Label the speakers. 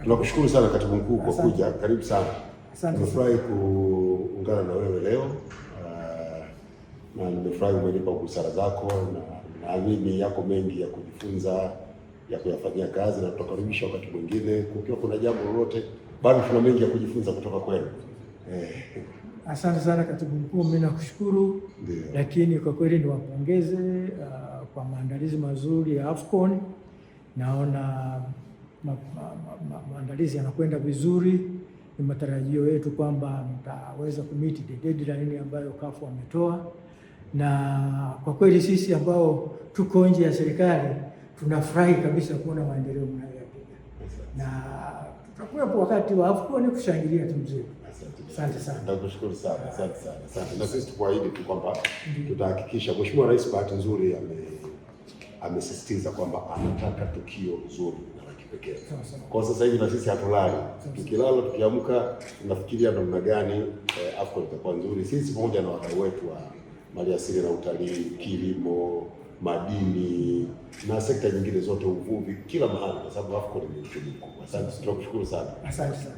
Speaker 1: Tunakushukuru sana katibu mkuu kwa kuja, karibu sana. Nimefurahi kuungana na wewe leo na nimefurahi umenipa busara zako, na naamini yako mengi ya kujifunza, ya kuyafanyia kazi, na tutakaribisha wakati mwingine kukiwa kuna jambo lolote, bado tuna mengi ya kujifunza kutoka kwenu.
Speaker 2: Asante sana katibu mkuu, mimi nakushukuru. Lakini kwa kweli niwapongeze kwa maandalizi mazuri ya AFCON. Naona maandalizi yanakwenda vizuri. Ni matarajio yetu kwamba mtaweza kumiti the deadline ambayo CAF wametoa, na kwa kweli sisi ambao tuko nje ya serikali tunafurahi kabisa kuona maendeleo mnayoyapiga, na tutakuwepo wakati wa AFCON kushangilia timu zetu. Asante sana.
Speaker 1: Nakushukuru sana. Asante sana. Asante. Na sisi tukuahidi tu kwamba tutahakikisha. Mheshimiwa Rais bahati nzuri amesisitiza kwamba anataka tukio zuri na la kipekee. Kwa sasa hivi na sisi hatulali. Tukilala tukiamka tunafikiria namna gani AFCON itakuwa nzuri. Sisi pamoja na wadau wetu wa maliasili na utalii, kilimo, madini na sekta nyingine zote, uvuvi, kila mahali, kwa sababu AFCON ni uchumi mkubwa. Asante, tunakushukuru sana.
Speaker 2: Asante sana.